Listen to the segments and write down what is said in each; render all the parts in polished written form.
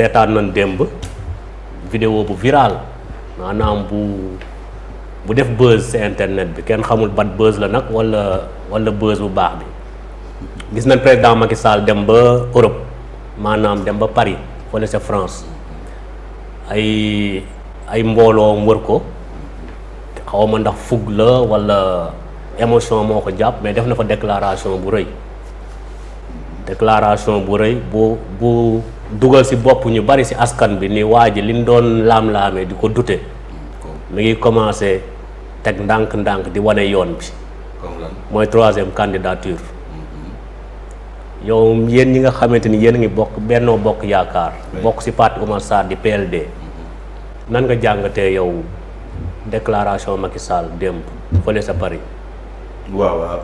seetaan nañ démb vidéo bu viral maanaam bu def buzz ci internet bi kenn xamul ban buzz la nag wala buzz bu baax bi gis nañ président Macky Sall dem ba Europe maanaam dem ba Paris fële ca France ay mbooloo wër ko xaw ma ndax fugg la wala émotion moo ko jàpp mais def na fa déclaration bu rëy bu dugal ci bopp ñu bari ci askan bi ni waa ji liñ doon laam-laamee di ko dute mi ngi commencé teg ndànk-ndànk di wane yoon bi mooy 3e candidature yow yéen ñi nga xamante ni yéen a ngi bokk Benno Bokk Yaakaar bokk ci parti Oumar Sarr di PLD nan nga jàngatee yow déclaration Macky Sall démb fële sa Paris. waaw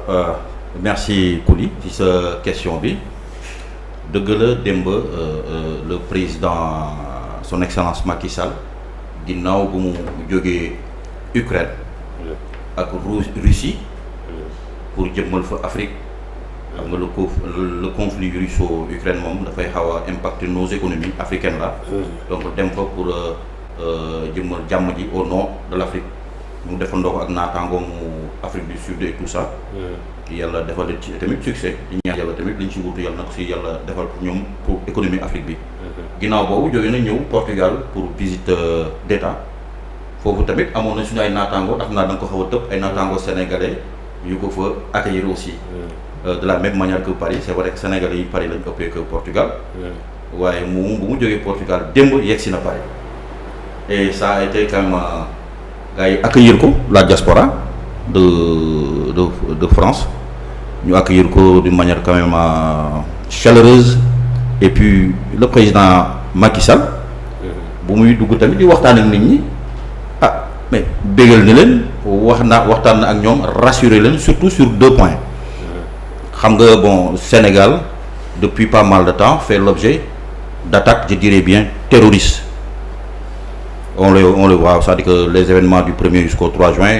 merci Kouli ci sa question bi dëgg la démb le président son excellence Macky Sall ginnaaw bu mu jógee Ukraine ak Russie pour jëmmal fa Afrique xam nga le conflit russo-ukraine moom dafay xaw a impacter nos économies africaines là donc dem fa pour jëmmal jàmm ji au nord de l'Afrique mu defandoo ko ak naataangoom Afrique du Sud et tout ça yàlla defal leen ci tamit succès di ñaan yàlla tamit liñ ci wutu yàlla nag si yàlla defal ñoom pour économie Afrique bi ginnaaw boobu jógee na ñëw Portugal pour visite d'état foofu tamit amoon na suñu ay naataango ndax naa da nga ko xaw a tëb ay naataango sénégalais yu ko fa accueillir aussi de la même manière que Paris c'est vrai que sénégalais yi Paris lañ ëppee que Portugal waaye bu mu jógee Portugal démb yegg si na Paris et ça a été quand même gars yi accueillir ko la diaspora de France ñu accueillir ko d'une manière quand même chaleureuse et puis le président Macky Sall bu muy dugg tamit di waxtaan ak nit ñi mais bégal ni leen waxtaan na ak ñoom rassurer leen surtout sur 2 points xam nga bon Sénégal depuis pas mal de temps fait l'objet d'attaques je dirais bien terroristes on le voit, c'est-à-dire que les événements du 1er jusqu'au 3 juin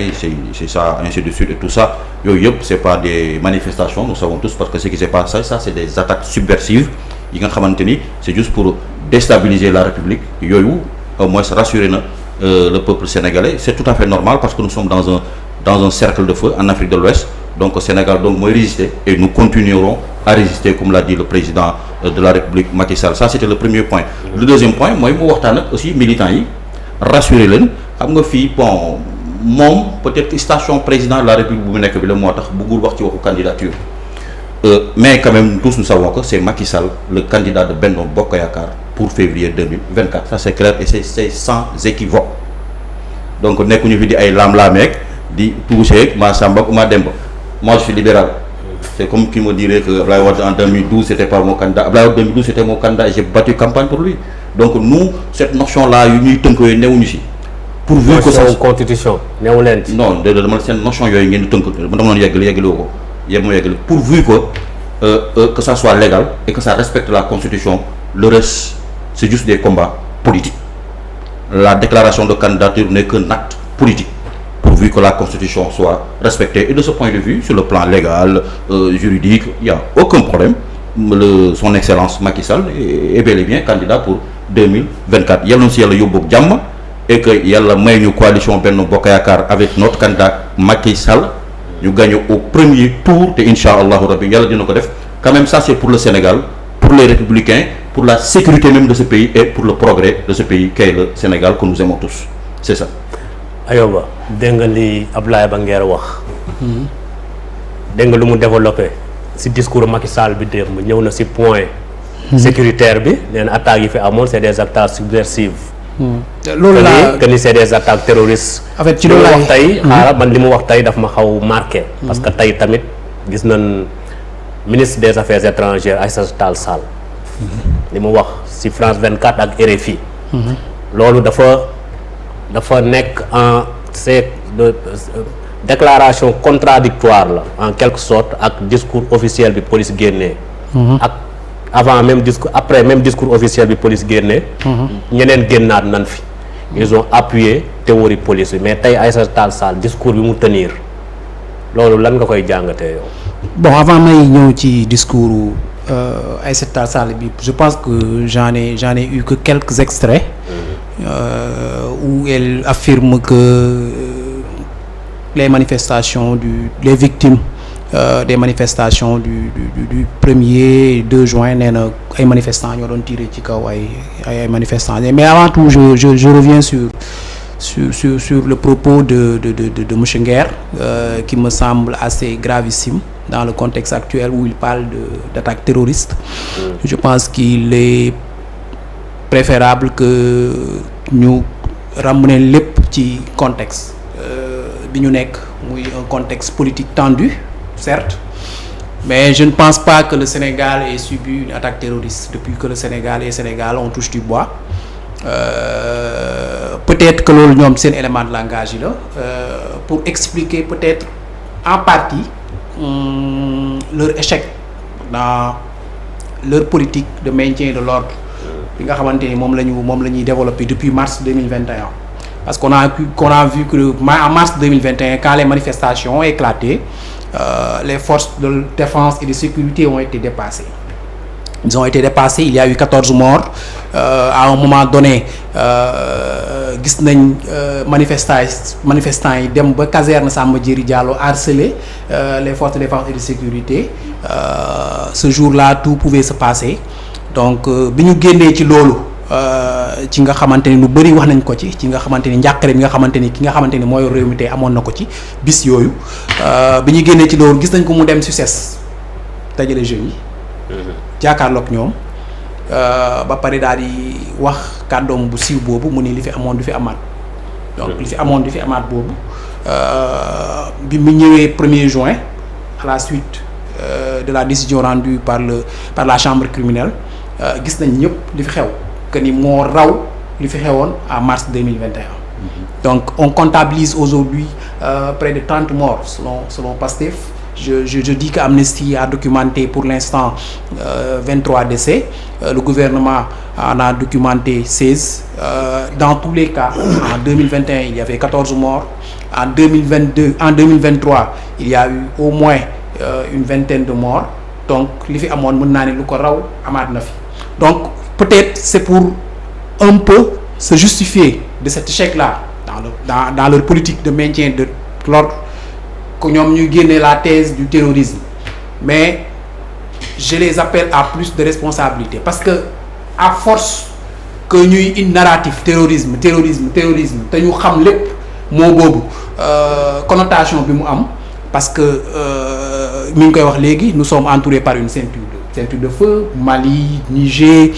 c'est ça ainsi de suite et tout ça yooyu yëpp c'est pas des manifestations nous savons tous parce que ce qui s'est passé ça c'est des attaques subversives yi nga xamante ni c'est juste pour déstabiliser la République yooyu au moins rassurer na le peuple sénégalais c'est tout à fait normal parce que nous sommes dans un cercle de feu en Afrique de l'Ouest donc au Sénégal donc mooy résister et nous continuerons à résister comme l'a dit le président de la République Macky Sall ça c'était le premier point le deuxième point mooy mu waxtaan ak aussi militants yi rassurer leen xam nga fii bon moom peut-être station président de la République bu mu nekk bi la moo tax bëggul wax ci waxu candidature mais quand même tous nous savons que c'est Macky Sall le candidat de Benno Bokk Yaakaar pour février 2024 ça c'est clair et c'est sans équivoque donc nekkuñu fi di ay laam-laameeg di toucher ma Samba ma Demba moi je suis libéral c'est comme qui me dirait que Abdoulaye Wade en 2012 c'était pas mon candidat Abdoulaye Wade 2012 c'était mon candidat et j'ai battu campagne pour lui donc nous cette notion là yu ñuy tënk yooyu newuñu si pourvu que ça constitution newu leen ci non de dama seen notion yooyu ngeen di tënk dama doon yeggali ko yëpp moo yeggali pourvu que ça soit légal et que ça respecte la constitution le reste c'est juste des combats politiques la déclaration de candidature n'est qu'un acte politique pourvu que la constitution soit respectée et de ce point de vue sur le plan légal juridique il y a aucun problème son excellence Macky Sall est bel et bien candidat pour 2024 yàlla na si yàlla yóbbu ak jàmm et que yàlla may ñu coalition Benno Bokk Yaakaar avec notre candidat Macky Sall ñu gagné au premier tour te incha allahu rabbi yàlla dina ko def quand même ça c'est pour le Sénégal pour les républicains pour la sécurité même de ce pays et pour le progrès de ce pays qu'est le Sénégal que nous aimons tous c'est ça. Ayoba dégg nga li Abdoulaye Banguer wax. dégg nga lu mu développé ci discours Macky Sall bi démb ñëw na ci point. sécuritaire bi nee na attaques yi fi amoon c'est des attaques subversives. loolu laa que ni c'est des attaques terroristes. en fait ci loolu wax tey xaaral man li mu wax tey daf ma xaw marqué. parce que tey tamit gis nañ ministre des affaires étrangères Aïssata Tall Sall. li mu wax ci France 24 ak RFI. loolu dafa nekk en c'est de déclaration contradictoire la en quelque sorte ak discours officiel bi police génnee. ak avant même discours après même discours officiel bi police génnee. ñeneen génnaat nan fi. ils ont appuyé théorie police bi mais tey Aïssata Tall Sall discours bi mu tenir loolu lan nga koy jàngatee yow. bon avant may ñëw ci discours Aïssata Tall Sall bi je pense que j'en ai eu que quelques extraits où elle affirme que les manifestations les victimes des manifestations du 1er 2 juin nee na ay manifestants ñoo doon tiré ci kaw ay manifestants mais avant tout je reviens sur le propos de monsieur Nguer qui me semble assez gravissime dans le contexte actuel où il parle d'attaque terroriste. Je pense qu'il est préférable que ñu ramener lépp ci contexte bi ñu nekk muy un contexte politique tendu certes, mais je ne pense pas que le Sénégal ait subi une attaque terroriste depuis que le Sénégal est Sénégal, on touche du bois. Peut-être que loolu ñoom seen élément de langage yi la pour expliquer peut-être en partie leur échec dans leur politique de maintien de l'ordre bi nga xamante ni moom la ñuy développer depuis mars 2021 parce qu'on a vu que en mars 2021 quand les manifestations ont éclaté, les forces de défense et de sécurité ont été dépassées. Ils ont été dépassés, il y a eu 14 morts. À un moment donné gis nañ manifestants yi dem ba caserne Samba Diéry Diallo harceler les forces de défense et de sécurité. Ce jour-là tout pouvait se passer. Donc bi ñu génnee ci loolu ci nga xamante ni lu bëri wax nañ ko ci nga xamante ni njàqare bi nga xamante ni ki nga xamante ni mooy réew mi tey amoon na ko ci bis yooyu bi ñu génnee ci loolu gis nañ ko mu dem succès dajale jeunes yi jàkkaarloog ñoom ba pare daal di wax kàddoom bu siiw boobu mu ni li fi amoon du fi amaat donc li fi amoon du fi amaat boobu bi mu ñëwee 1er juin à la suite de la décision rendue par la chambre criminelle gis nañ ñëpp li fi xew que ni moo raw li fi xewoon en mars 2021. Donc on comptabilise aujourd'hui près de 30 morts selon Pastef. Je dis que Amnesty a documenté pour l'instant 23 décès. Le gouvernement en a documenté 16. Dans tous les cas, en 2021, il y avait 14 morts. En 2023, il y a eu au moins une vingtaine de morts. Donc, li fi amoon mën naa ne lu ko raw amaat na fi. Donc, peut-être c'est pour un peu se justifier de cet échec-là dans leur politique de maintien de l'ordre que ñoom ñuy génne la thèse du terrorisme. Mais je les appelle à plus de responsabilité parce que à force que ñuy indi narratif terrorisme te ñu xam lépp moo boobu connotation bi mu am parce que mi ngi koy wax léegi nous sommes entourés par une ceinture de feu, Mali, Niger,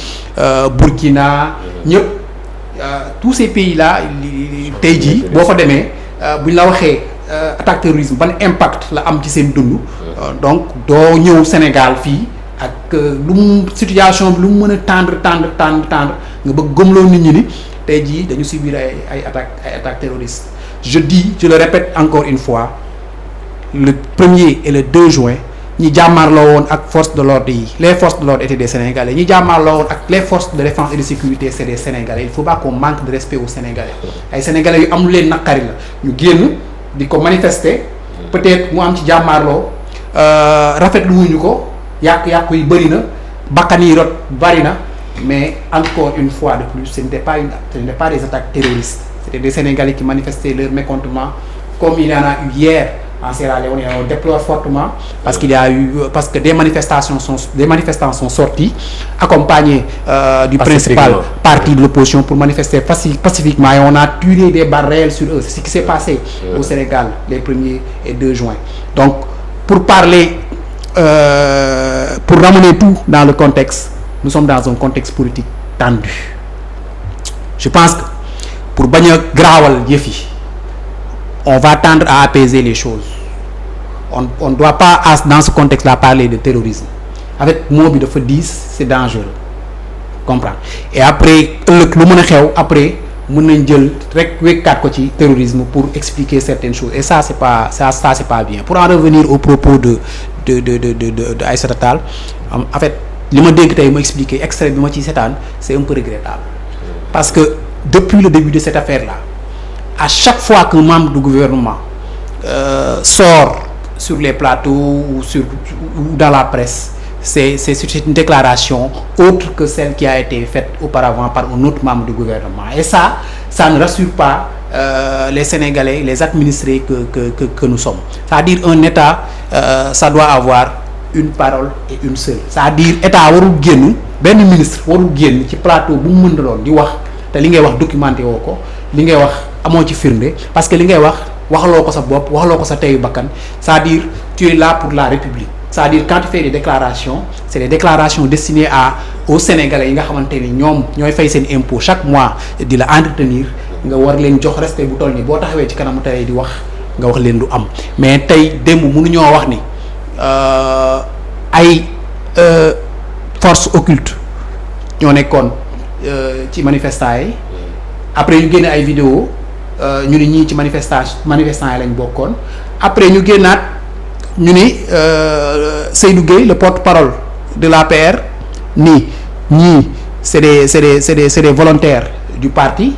Burkina, ñëpp tous ces pays-là tey jii boo fa demee buñ la waxee attaque terrorisme ban impact la am ci seen dund. Donc doo ñëw Sénégal fii ak lu mu situation bi lu mu mën a tendre nga bëgg gëmloo nit ñi ni tey jii dañu subir ay attaques terroristes. Je le répète encore une fois, le 1er et le 2 juin ñi jàmmaarloo woon ak forces de l'ordre yi les forces de l'ordre étaient des Sénégalais ñi jàmmaarloo woon ak les forces de défense et de sécurité c'est des Sénégalais. Il faut pas qu'on manque de respect aux Sénégalais. Ay Sénégalais yu am lu leen naqari la ñu génn di ko manifester peut-être mu am ci jàmmaarloo rafetlu wuñu ko yàqu-yàqu yi bëri na bakkan yi rot bëri na mais encore une fois de plus ce n'était pas des attaques terroristes. C'était des Sénégalais qui manifestaient leur mécontentement comme il y en a eu hier en Sierra Leone. Et on déplore fortement parce que des manifestants sont sortis accompagnés du principal parti de l'opposition pour manifester pacifiquement et on a tiré des balles réelles sur eux. C'est ce qui s'est passé au Sénégal les 1er et 2 juin. Donc pour parler pour ramener tout dans le contexte, nous sommes dans un contexte politique tendu. Je pense que pour bañ a graawal yëf yi on va tendre à apaiser les choses. On ne doit pas dans ce contexte-là parler de terrorisme. Avec mot bi dafa diis, c'est dangereux. Comprendre. Et après ëllëg lu mën a xew après mën nañ jël rek wekkaat ko ci terrorisme pour expliquer certaines choses et ça c'est pas bien. Pour en revenir au propos de Aïssata Tall, en fait li ma dégg tey mu expliquer extrait bi ma ci seetaan c'est un peu regrettable parce que depuis le début de cette affaire-là, à chaque fois qu'un membre du gouvernement sort sur les plateaux ou dans la presse c'est une déclaration autre que celle qui a été faite auparavant par un autre membre du gouvernement. Et ça ne rassure pas les Sénégalais, les administrés que nous sommes. C'est-à-dire un État, ça doit avoir une parole et une seule. C'est-à-dire État warul génn benn ministre warul génn ci plateau bu mu mën a doon di wax te li ngay wax documenté woo ko li ngay wax amoo ci firnde parce que li ngay waxaloo ko sa bopp waxaloo ko sa teyu bakkan. C'est-à-dire tu es là pour la République. C'est-à-dire quand tu fais des déclarations, c'est des déclarations destinées aux Sénégalais yi nga xamante ni ñoom ñooy fay seen impôt chaque mois di la entretenir nga war leen jox respect bu toll nii boo taxawee ci kanamu tey di wax nga wax leen du am mais tey démb mënuñoo wax ni ay forces occultes ñoo nekkoon ci manifestants yi après ñu génne ay vidéo ñu ni ñii ci manifestants yi lañ bokkoon après ñu génnaat ñu ni Seydou Gueye le porte-parole de l'APR ni ñii c'est des volontaires du parti.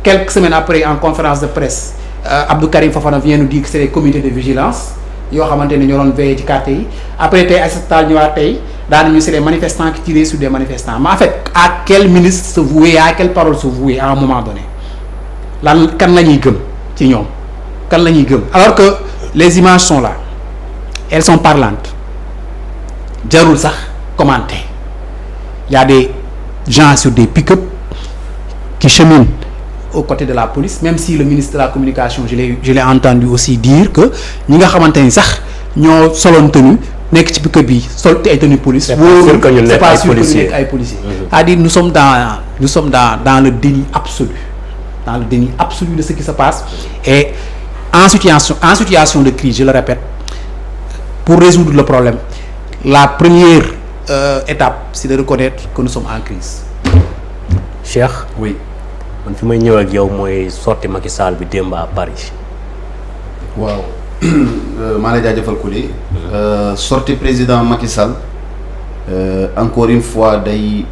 Quelques semaines après, en conférence de presse, Abdou Karim Fofana vient nous dire que c'est des comités de vigilance yoo xamante ne ñoo doon veiller ci quartier yi après tey Aïssata Tall ñëwaat tey daanañu c'est des manifestants qui tiraient sur des manifestants mais en fait à quel ministre se vouer à quelle parole se vouer à un moment donné lan kan la ñuy gëm ci ñoom kan la ñuy gëm alors que les images sont là elles sont parlantes jarul sax commenter il y a des gens sur des pick-up qui cheminent aux côtés de la police, même si le ministre de la communication je l'ai entendu aussi dire que ñi nga xamante ni sax ñoo soloon tenue nekk ci pick-up bi sol te ay tenue police. c'est pas sûr que ñu nekk ay policiers. C'est-à-dire nous sommes dans le déni absolu de ce qui se passe et en situation de crise, je le répète, pour résoudre le problème la première étape c'est de reconnaître que nous sommes en crise. Cheikh. Oui. man fi may ñëw ak yow mooy sorti Macky Sall bi démb à Paris. waaw maa lay jaajëfal ku di sorti président Macky Sall encore une fois day